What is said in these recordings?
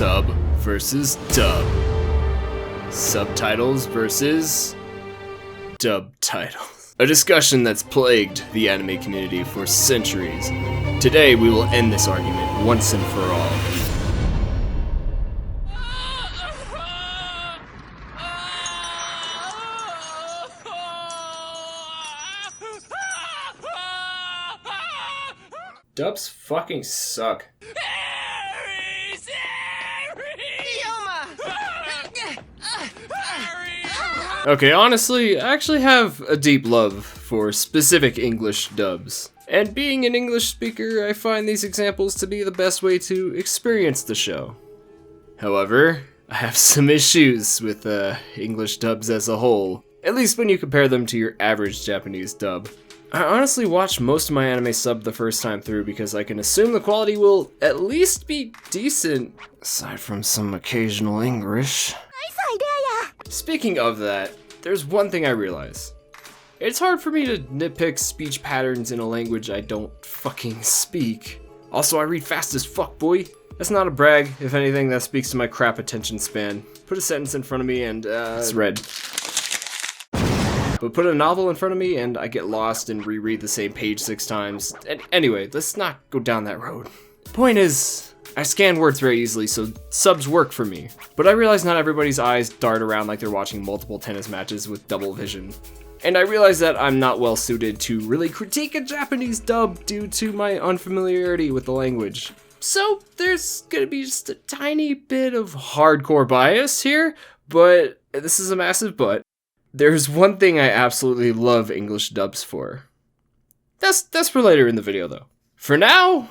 Sub versus dub. Subtitles versus dub titles. A discussion that's plagued the anime community for centuries. Today we will end this argument once and for all. Dubs fucking suck. Okay, honestly, I actually have a deep love for specific English dubs. And being an English speaker, I find these examples to be the best way to experience the show. However, I have some issues with English dubs as a whole, at least when you compare them to your average Japanese dub. I honestly watch most of my anime sub the first time through because I can assume the quality will at least be decent, aside from some occasional English. Speaking of that, there's one thing I realize. It's hard for me to nitpick speech patterns in a language I don't fucking speak. Also, I read fast as fuck, boy. That's not a brag. If anything, that speaks to my crap attention span. Put a sentence in front of me and, it's read. But put a novel in front of me and I get lost and reread the same page 6 times. Anyway, let's not go down that road. Point is, I scan words very easily, so subs work for me. But I realize not everybody's eyes dart around like they're watching multiple tennis matches with double vision. And I realize that I'm not well suited to really critique a Japanese dub due to my unfamiliarity with the language. So there's gonna be just a tiny bit of hardcore bias here, but this is a massive but. There's one thing I absolutely love English dubs for. That's for later in the video though. For now,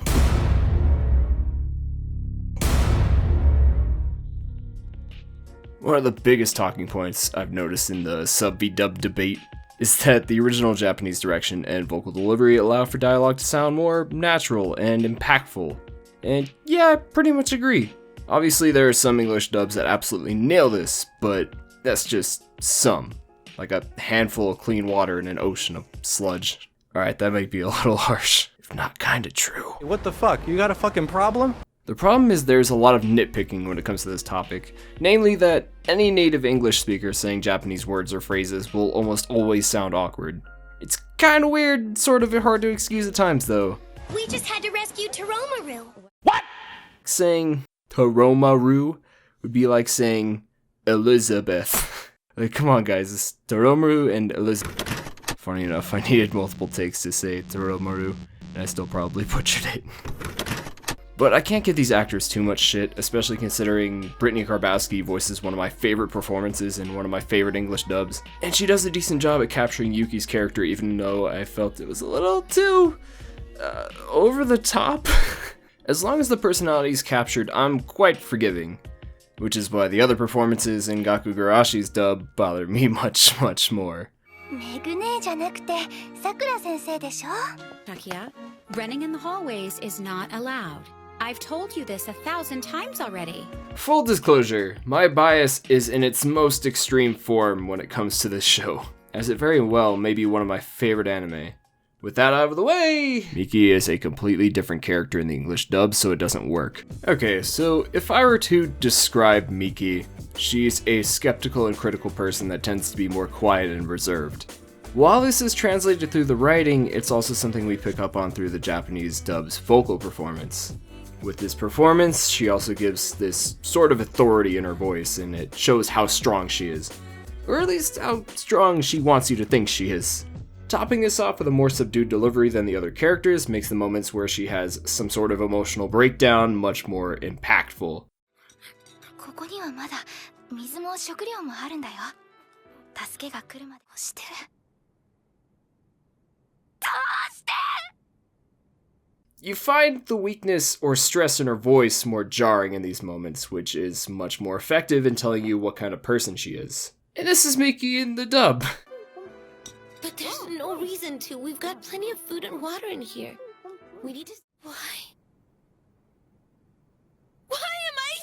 one of the biggest talking points I've noticed in the sub v dub debate is that the original Japanese direction and vocal delivery allow for dialogue to sound more natural and impactful. And yeah, I pretty much agree. Obviously there are some English dubs that absolutely nail this, but that's just some. Like a handful of clean water in an ocean of sludge. Alright, that might be a little harsh, if not kinda true. What the fuck? You got a fucking problem? The problem is there's a lot of nitpicking when it comes to this topic, namely that any native English speaker saying Japanese words or phrases will almost always sound awkward. It's kinda weird, sort of hard to excuse at times though. We just had to rescue Taromaru. What? Saying Taromaru would be like saying Elizabeth. Like, come on guys, it's Taromaru and Elizabeth. Funny enough, I needed multiple takes to say Taromaru, and I still probably butchered it. But I can't give these actors too much shit, especially considering Brittany Karbowski voices one of my favorite performances in one of my favorite English dubs. And she does a decent job at capturing Yuki's character even though I felt it was a little too over the top. As long as the personality is captured, I'm quite forgiving. Which is why the other performances in Gakugarashi's dub bother me much, much more. Takia, running in the hallways is not allowed. I've told you this 1,000 times already. Full disclosure, my bias is in its most extreme form when it comes to this show, as it very well may be one of my favorite anime. With that out of the way, Miki is a completely different character in the English dub, so it doesn't work. Okay, so if I were to describe Miki, she's a skeptical and critical person that tends to be more quiet and reserved. While this is translated through the writing, it's also something we pick up on through the Japanese dub's vocal performance. With this performance, she also gives this sort of authority in her voice, and it shows how strong she is. Or at least how strong she wants you to think she is. Topping this off with a more subdued delivery than the other characters makes the moments where she has some sort of emotional breakdown much more impactful. You find the weakness or stress in her voice more jarring in these moments, which is much more effective in telling you what kind of person she is. And this is Miki in the dub. But there's no reason to. We've got plenty of food and water in here. We need to... Why? Why am I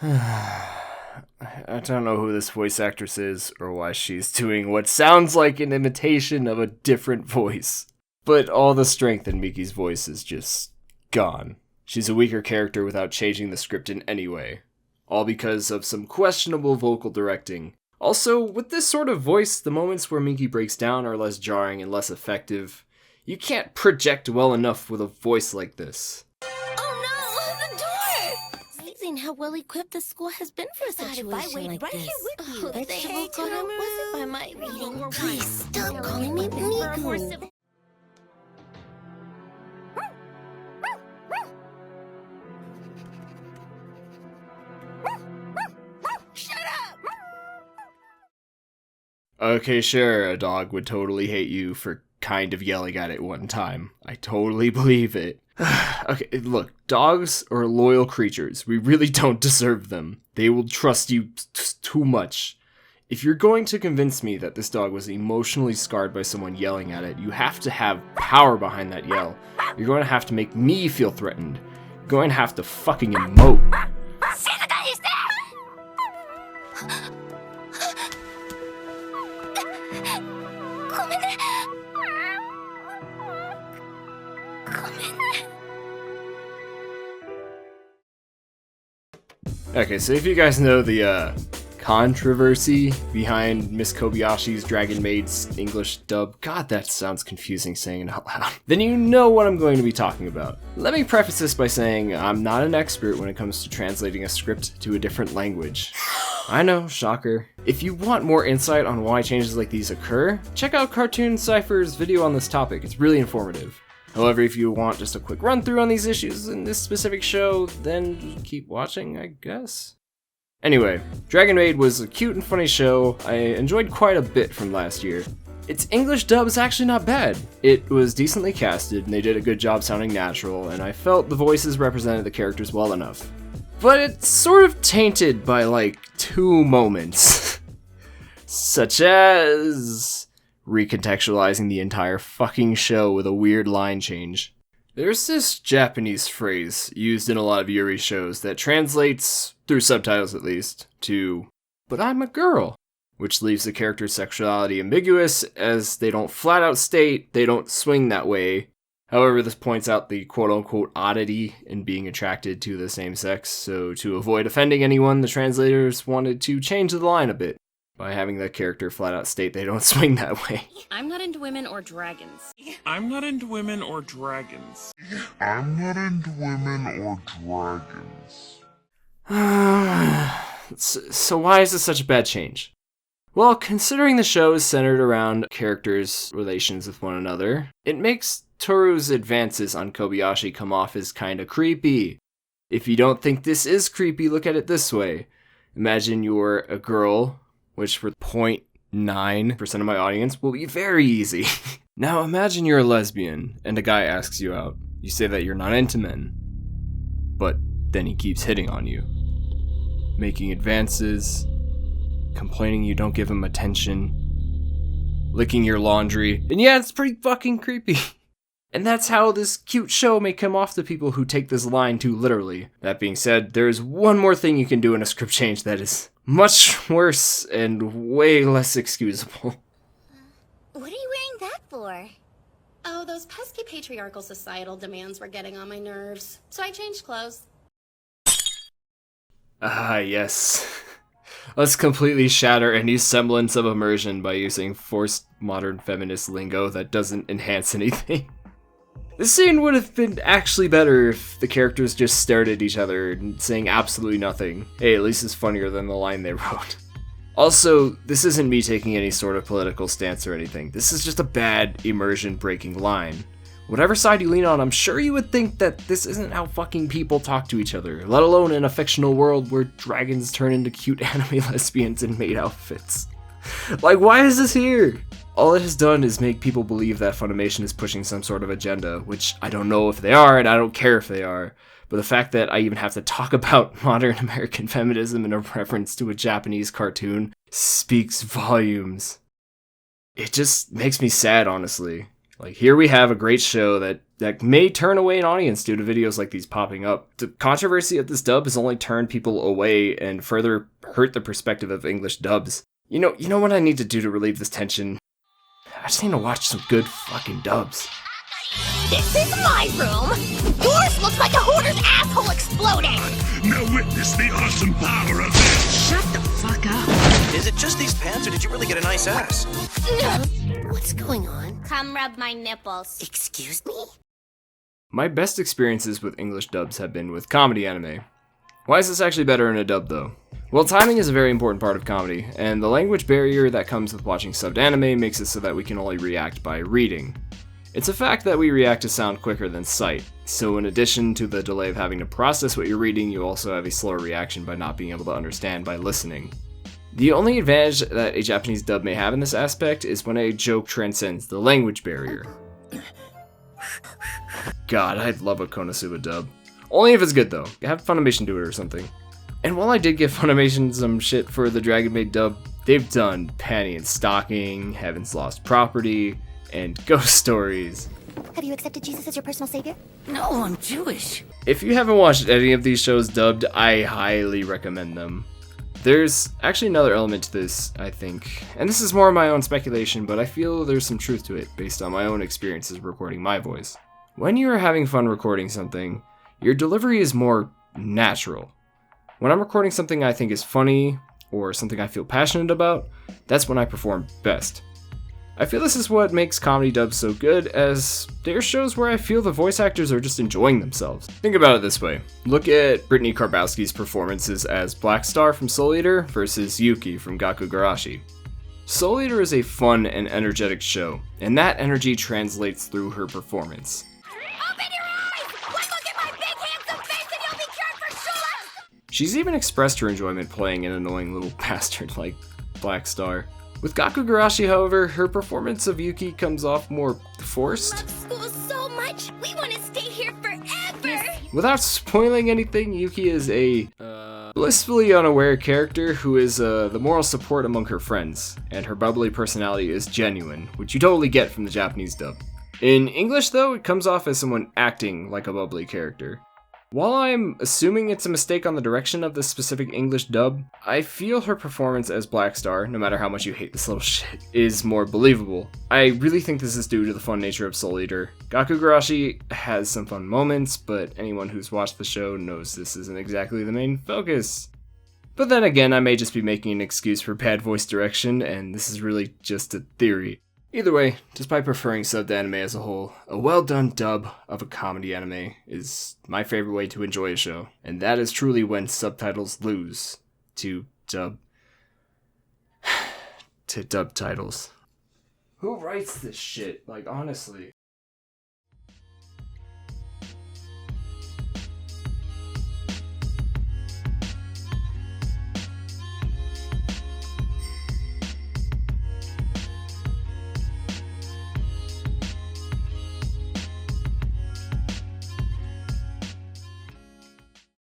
here? I don't know who this voice actress is or why she's doing what sounds like an imitation of a different voice. But all the strength in Miki's voice is just gone. She's a weaker character without changing the script in any way. All because of some questionable vocal directing. Also, with this sort of voice, the moments where Minky breaks down are less jarring and less effective. You can't project well enough with a voice like this. Oh no, the door! Amazing how well equipped the school has been for a situation if I wait like right this. here with you. Oh, vegetable got out wasn't by my reading. You're Please right. stop calling me Miku. Shut up! Okay, sure, a dog would totally hate you for kind of yelling at it one time. I totally believe it. Okay, look, dogs are loyal creatures. We really don't deserve them. They will trust you too much. If you're going to convince me that this dog was emotionally scarred by someone yelling at it, you have to have power behind that yell. You're going to have to make me feel threatened. You're going to have to fucking emote. Okay, so if you guys know the controversy behind Miss Kobayashi's Dragon Maid's English dub, God, that sounds confusing saying it out loud, then you know what I'm going to be talking about. Let me preface this by saying I'm not an expert when it comes to translating a script to a different language. I know, shocker. If you want more insight on why changes like these occur, check out Cartoon Cypher's video on this topic, it's really informative. However, if you want just a quick run through on these issues in this specific show, then just keep watching, I guess. Anyway, Dragon Maid was a cute and funny show I enjoyed quite a bit from last year. Its English dub is actually not bad. It was decently casted and they did a good job sounding natural, and I felt the voices represented the characters well enough. But it's sort of tainted by like 2 moments. Such as recontextualizing the entire fucking show with a weird line change. There's this Japanese phrase used in a lot of Yuri shows that translates, through subtitles at least, to, "but I'm a girl," which leaves the character's sexuality ambiguous as they don't flat out state they don't swing that way. However, this points out the quote-unquote oddity in being attracted to the same sex, so to avoid offending anyone, the translators wanted to change the line a bit by having the character flat out state they don't swing that way. I'm not into women or dragons. I'm not into women or dragons. I'm not into women or dragons. So why is this such a bad change? Well, considering the show is centered around characters' relations with one another, it makes Toru's advances on Kobayashi come off as kinda creepy. If you don't think this is creepy, look at it this way. Imagine you're a girl, which for 0.9% of my audience will be very easy. Now imagine you're a lesbian, and a guy asks you out. You say that you're not into men, but then he keeps hitting on you. Making advances, complaining you don't give him attention, licking your laundry, and yeah, it's pretty fucking creepy. And that's how this cute show may come off to people who take this line too literally. That being said, there is one more thing you can do in a script change that is much worse and way less excusable. What are you wearing that for? Oh, those pesky patriarchal societal demands were getting on my nerves. So I changed clothes. Ah, yes. Let's completely shatter any semblance of immersion by using forced modern feminist lingo that doesn't enhance anything. This scene would have been actually better if the characters just stared at each other and saying absolutely nothing. Hey, at least it's funnier than the line they wrote. Also, this isn't me taking any sort of political stance or anything. This is just a bad immersion-breaking line. Whatever side you lean on, I'm sure you would think that this isn't how fucking people talk to each other, let alone in a fictional world where dragons turn into cute anime lesbians in maid outfits. Like, why is this here? All it has done is make people believe that Funimation is pushing some sort of agenda, which I don't know if they are, and I don't care if they are. But the fact that I even have to talk about modern American feminism in a reference to a Japanese cartoon speaks volumes. It just makes me sad, honestly. Like, here we have a great show that may turn away an audience due to videos like these popping up. The controversy of this dub has only turned people away and further hurt the perspective of English dubs. You know what I need to do to relieve this tension? I just need to watch some good fucking dubs. This is my room. Yours looks like a hoarder's asshole exploding. Now witness the awesome power of this. Shut the fuck up. Is it just these pants, or did you really get a nice ass? What's going on? Come rub my nipples. Excuse me? My best experiences with English dubs have been with comedy anime. Why is this actually better in a dub though? Well, timing is a very important part of comedy, and the language barrier that comes with watching subbed anime makes it so that we can only react by reading. It's a fact that we react to sound quicker than sight, so in addition to the delay of having to process what you're reading, you also have a slower reaction by not being able to understand by listening. The only advantage that a Japanese dub may have in this aspect is when a joke transcends the language barrier. God, I'd love a Konosuba dub. Only if it's good though. Have Funimation do it or something. And while I did give Funimation some shit for the Dragon Maid dub, they've done Panty and Stocking, Heaven's Lost Property, and Ghost Stories. Have you accepted Jesus as your personal savior? No, I'm Jewish. If you haven't watched any of these shows dubbed, I highly recommend them. There's actually another element to this, I think, and this is more of my own speculation, but I feel there's some truth to it based on my own experiences recording my voice. When you are having fun recording something, your delivery is more natural. When I'm recording something I think is funny, or something I feel passionate about, that's when I perform best. I feel this is what makes comedy dubs so good, as they're shows where I feel the voice actors are just enjoying themselves. Think about it this way. Look at Brittany Karbowski's performances as Black Star from Soul Eater versus Yuki from Gakugarashi. Soul Eater is a fun and energetic show, and that energy translates through her performance. Open your eyes! One look at my big handsome face and you'll be cured for sure! She's even expressed her enjoyment playing an annoying little bastard like Black Star. With Gakugarashi, however, her performance of Yuki comes off more forced. Love school so much. We want to stay here forever. Without spoiling anything, Yuki is a blissfully unaware character who is the moral support among her friends, and her bubbly personality is genuine, which you totally get from the Japanese dub. In English, though, it comes off as someone acting like a bubbly character. While I'm assuming it's a mistake on the direction of this specific English dub, I feel her performance as Black Star, no matter how much you hate this little shit, is more believable. I really think this is due to the fun nature of Soul Eater. Gakugarashi has some fun moments, but anyone who's watched the show knows this isn't exactly the main focus. But then again, I may just be making an excuse for bad voice direction, and this is really just a theory. Either way, despite preferring subbed anime as a whole, a well-done dub of a comedy anime is my favorite way to enjoy a show, and that is truly when subtitles lose to dub titles. Who writes this shit? Like, honestly.